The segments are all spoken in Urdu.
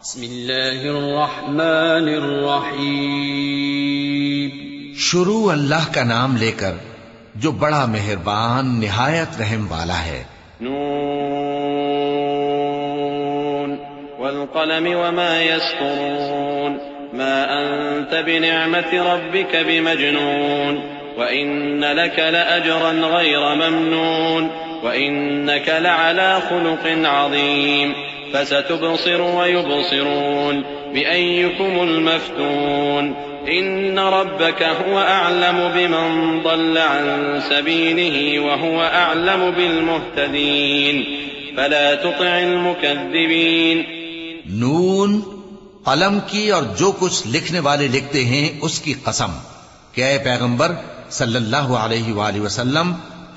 بسم اللہ الرحمن الرحیم. شروع اللہ کا نام لے کر جو بڑا مہربان نہایت رحم والا ہے. نون والقلم وما يسطرون ما أنت بنعمة ربك بمجنون وإن لك لأجرا غير ممنون وإنك لعلى خلق عظيم فستبصر ويبصرون بأيكم المفتون إن ربك هو أعلم بمن ضل عن سبيله وهو أعلم بالمهتدين فلا تطع المكذبين. نون قلم کی اور جو کچھ لکھنے والے لکھتے ہیں اس کی قسم کہ اے پیغمبر صلی اللہ علیہ وآلہ وسلم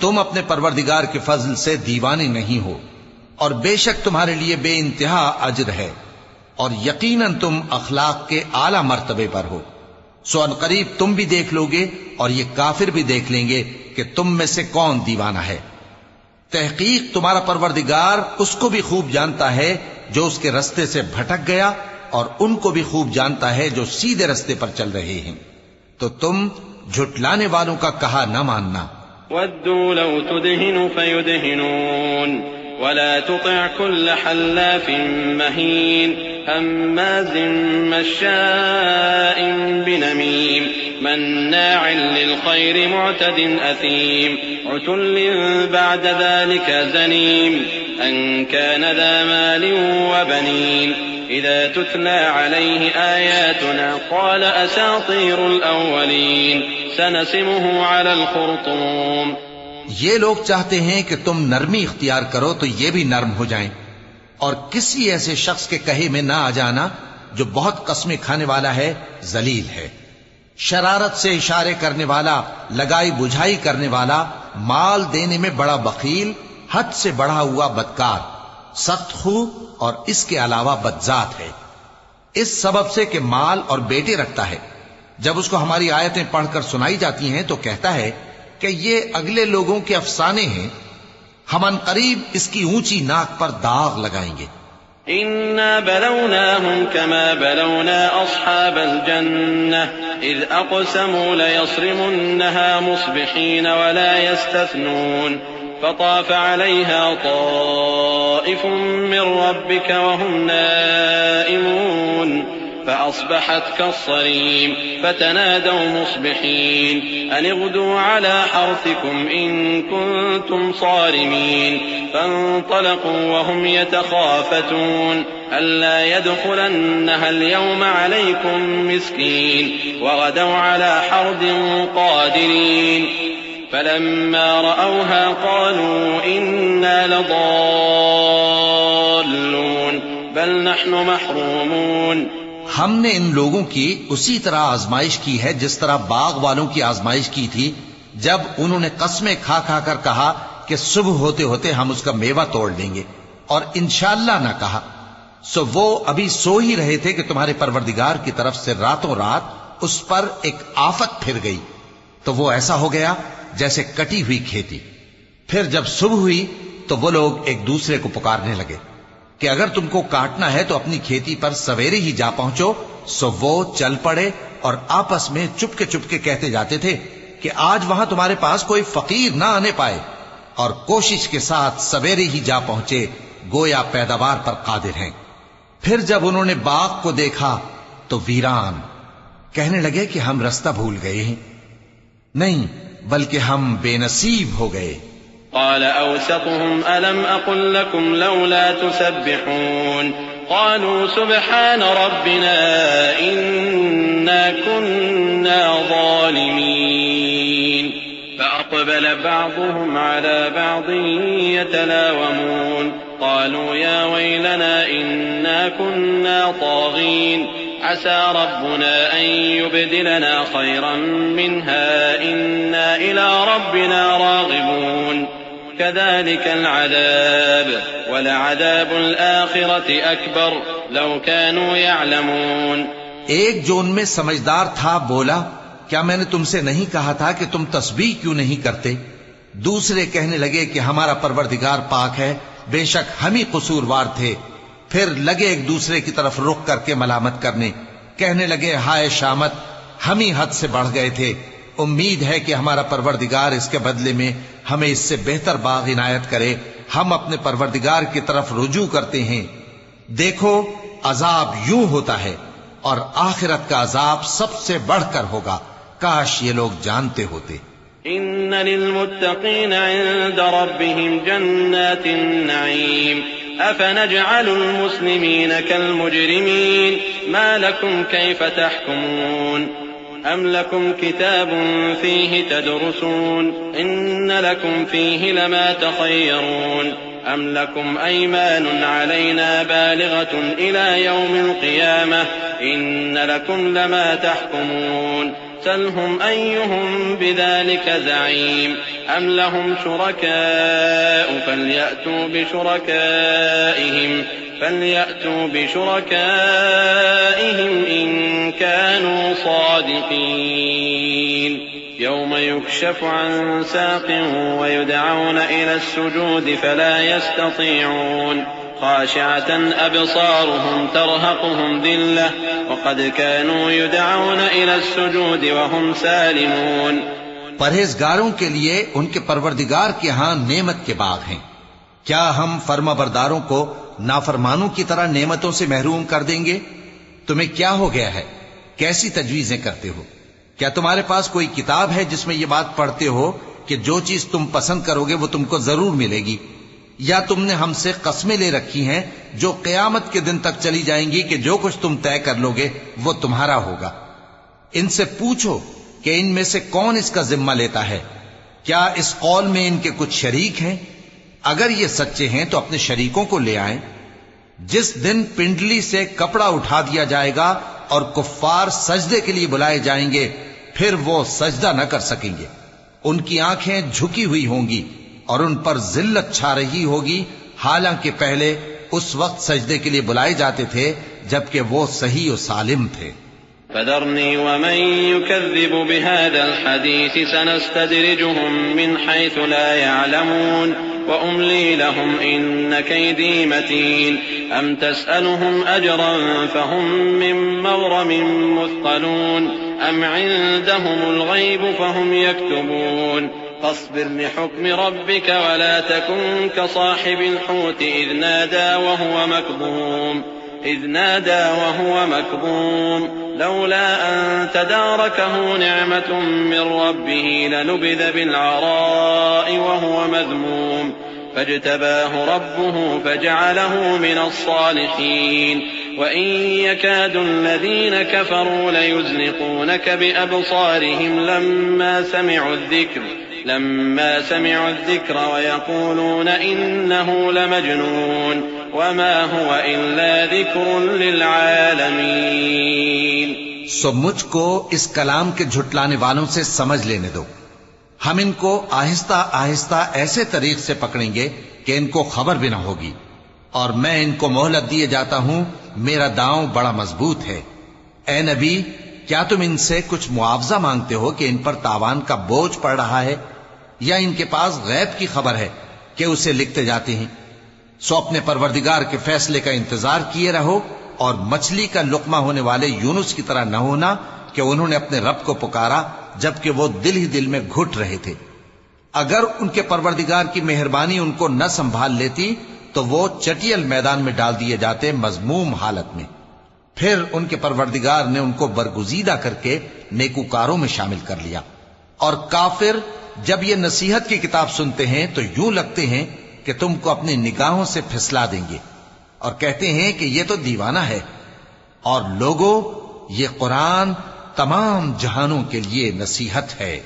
تم اپنے پروردگار کے فضل سے دیوانے نہیں ہو اور بے شک تمہارے لیے بے انتہا اجر ہے اور یقیناً تم اخلاق کے اعلی مرتبے پر ہو. سو ان قریب تم بھی دیکھ لو گے اور یہ کافر بھی دیکھ لیں گے کہ تم میں سے کون دیوانہ ہے. تحقیق تمہارا پروردگار اس کو بھی خوب جانتا ہے جو اس کے رستے سے بھٹک گیا اور ان کو بھی خوب جانتا ہے جو سیدھے رستے پر چل رہے ہیں. تو تم جھٹلانے والوں کا کہا نہ ماننا. ودوا لو تدهن فيدهنون ولا تطع كل حلاف مهين هماز مشاء بنميم مناع للخير معتد أثيم عتل بعد ذلك زنيم أن كان ذا مال وبنين إذا تتلى عليه آياتنا قال أساطير الأولين سنسمه على الخرطوم. یہ لوگ چاہتے ہیں کہ تم نرمی اختیار کرو تو یہ بھی نرم ہو جائیں اور کسی ایسے شخص کے کہے میں نہ آ جانا جو بہت قسمیں کھانے والا ہے، ذلیل ہے، شرارت سے اشارے کرنے والا، لگائی بجھائی کرنے والا، مال دینے میں بڑا بخیل، حد سے بڑھا ہوا بدکار، سخت خو اور اس کے علاوہ بدذات ہے. اس سبب سے کہ مال اور بیٹے رکھتا ہے، جب اس کو ہماری آیتیں پڑھ کر سنائی جاتی ہیں تو کہتا ہے کہ یہ اگلے لوگوں کے افسانے ہیں، ہم ان قریب اس کی اونچی ناک پر داغ لگائیں گے. إنا بلوناهم كما بلونا أصحاب الجنة إذ أقسموا ليصرمنها مصبحين ولا يستثنون فطاف عليها طائف من ربك وهم نائمون فأصبحت كالصريم فتنادوا مصبحين أن اغدوا على حرثكم إن كنتم صارمين فانطلقوا وهم يتخافتون ألا يدخلنها اليوم عليكم مسكين وغدوا على حرد قادرين فلما رأوها قالوا إنا لضالون بل نحن محرومون. ہم نے ان لوگوں کی اسی طرح آزمائش کی ہے جس طرح باغ والوں کی آزمائش کی تھی جب انہوں نے قسمیں کھا کھا کر کہا کہ صبح ہوتے ہوتے ہم اس کا میوہ توڑ لیں گے اور انشاءاللہ نہ کہا. سو وہ ابھی سو ہی رہے تھے کہ تمہارے پروردگار کی طرف سے راتوں رات اس پر ایک آفت پھر گئی تو وہ ایسا ہو گیا جیسے کٹی ہوئی کھیتی. پھر جب صبح ہوئی تو وہ لوگ ایک دوسرے کو پکارنے لگے کہ اگر تم کو کاٹنا ہے تو اپنی کھیتی پر سویرے ہی جا پہنچو. سو وہ چل پڑے اور آپس میں چپکے چپکے کہتے جاتے تھے کہ آج وہاں تمہارے پاس کوئی فقیر نہ آنے پائے، اور کوشش کے ساتھ سویرے ہی جا پہنچے گویا پیداوار پر قادر ہیں. پھر جب انہوں نے باغ کو دیکھا تو ویران، کہنے لگے کہ ہم رستہ بھول گئے ہیں. نہیں بلکہ ہم بے نصیب ہو گئے. قال أوسطهم ألم أقل لكم لولا تسبحون قالوا سبحان ربنا إنا كنا ظالمين فأقبل بعضهم على بعض يتلاومون قالوا يا ويلنا إنا كنا طاغين عسى ربنا أن يبدلنا خيرا منها إنا إلى ربنا راغبون كذلك العذاب ولعذاب الآخرة أكبر لو كانوا يعلمون. ایک جو ان میں سمجھدار تھا بولا، کیا میں نے تم سے نہیں کہا تھا کہ تم تسبیح کیوں نہیں کرتے؟ دوسرے کہنے لگے کہ ہمارا پروردگار پاک ہے، بے شک ہم ہی قصوروار تھے، پھر لگے ایک دوسرے کی طرف رخ کر کے ملامت کرنے، کہنے لگے ہائے شامت، ہم ہی حد سے بڑھ گئے تھے، امید ہے کہ ہمارا پروردگار اس کے بدلے میں ہمیں اس سے بہتر باغ عنایت کرے، ہم اپنے پروردگار کی طرف رجوع کرتے ہیں۔ دیکھو عذاب یوں ہوتا ہے، اور آخرت کا عذاب سب سے بڑھ کر ہوگا، کاش یہ لوگ جانتے ہوتے۔ إن للمتقين عند ربهم جنات النعيم أفنجعل المسلمين كالمجرمين ما لكم كيف تحكمون أم لكم كتاب فيه تدرسون إن لكم فيه لما تخيرون أم لكم أيمان علينا بالغة إلى يوم القيامة إن لكم لما تحكمون سلهم أيهم بذلك زعيم أم لهم شركاء فليأتوا بشركائهم إن كانوا صادقين يوم يكشف عن ساق ويدعون إلى السجود فلا يستطيعون خاشعة أبصارهم ترهقهم ذلة وقد كانوا يدعون إلى السجود وهم سالمون۔ پرہیزگاروں کے لیے ان کے پروردگار کے ہاں نعمت کے باغ ہیں، کیا ہم فرما برداروں کو نافرمانوں کی طرح نعمتوں سے محروم کر دیں گے؟ تمہیں کیا ہو گیا ہے؟ کیسی تجویزیں کرتے ہو؟ کیا تمہارے پاس کوئی کتاب ہے جس میں یہ بات پڑھتے ہو کہ جو چیز تم پسند کرو گے وہ تم کو ضرور ملے گی؟ یا تم نے ہم سے قسمیں لے رکھی ہیں جو قیامت کے دن تک چلی جائیں گی کہ جو کچھ تم طے کر لو گے وہ تمہارا ہوگا؟ ان سے پوچھو کہ ان میں سے کون اس کا ذمہ لیتا ہے؟ کیا اس قول میں ان کے کچھ شریک ہیں؟ اگر یہ سچے ہیں تو اپنے شریکوں کو لے آئیں۔ جس دن پنڈلی سے کپڑا اٹھا دیا جائے گا اور کفار سجدے کے لیے بلائے جائیں گے، پھر وہ سجدہ نہ کر سکیں گے، ان کی آنکھیں جھکی ہوئی ہوں گی اور ان پر ذلت چھا رہی ہوگی، حالانکہ پہلے اس وقت سجدے کے لیے بلائے جاتے تھے جبکہ وہ صحیح و سالم تھے۔ فذرني ومن يكذب بهذا الحديث سنستدرجهم من حيث لا يعلمون وأملي لهم إن كيدي متين أم تسألهم أجرا فهم من مغرم مثقلون أم عندهم الغيب فهم يكتبون فاصبر لحكم ربك ولا تكن كصاحب الحوت إذ نادى وهو مكظوم لولا أن تداركه نعمة من ربه لنبذ بالعراء وهو مذموم فاجتباه ربه فجعله من الصالحين وإن يكاد الذين كفروا ليزلقونك بأبصارهم لما سمعوا الذكر ويقولون إنه لمجنون وما هو إلا ذكر للعالمين۔ سو مجھ کو اس کلام کے جھٹلانے والوں سے سمجھ لینے دو، ہم ان کو آہستہ آہستہ ایسے طریق سے پکڑیں گے کہ ان کو خبر بھی نہ ہوگی، اور میں ان کو مہلت دیے جاتا ہوں، میرا داؤں بڑا مضبوط ہے۔ اے نبی، کیا تم ان سے کچھ معاوضہ مانگتے ہو کہ ان پر تاوان کا بوجھ پڑ رہا ہے، یا ان کے پاس غیب کی خبر ہے کہ اسے لکھتے جاتے ہیں؟ سو اپنے پروردگار کے فیصلے کا انتظار کیے رہو، اور مچھلی کا لقمہ ہونے والے یونس کی طرح نہ ہونا کہ انہوں نے اپنے رب کو پکارا جبکہ وہ دل ہی دل میں گھٹ رہے تھے۔ اگر ان کے پروردگار کی مہربانی ان کو نہ سنبھال لیتی تو وہ چٹیل میدان میں ڈال دیے جاتے مذموم حالت میں۔ پھر ان کے پروردگار نے ان کو برگزیدہ کر کے نیکوکاروں میں شامل کر لیا۔ اور کافر جب یہ نصیحت کی کتاب سنتے ہیں تو یوں لگتے ہیں کہ تم کو اپنی نگاہوں سے پھسلا دیں گے، اور کہتے ہیں کہ یہ تو دیوانہ ہے۔ اور لوگوں، یہ قرآن تمام جہانوں کے لیے نصیحت ہے۔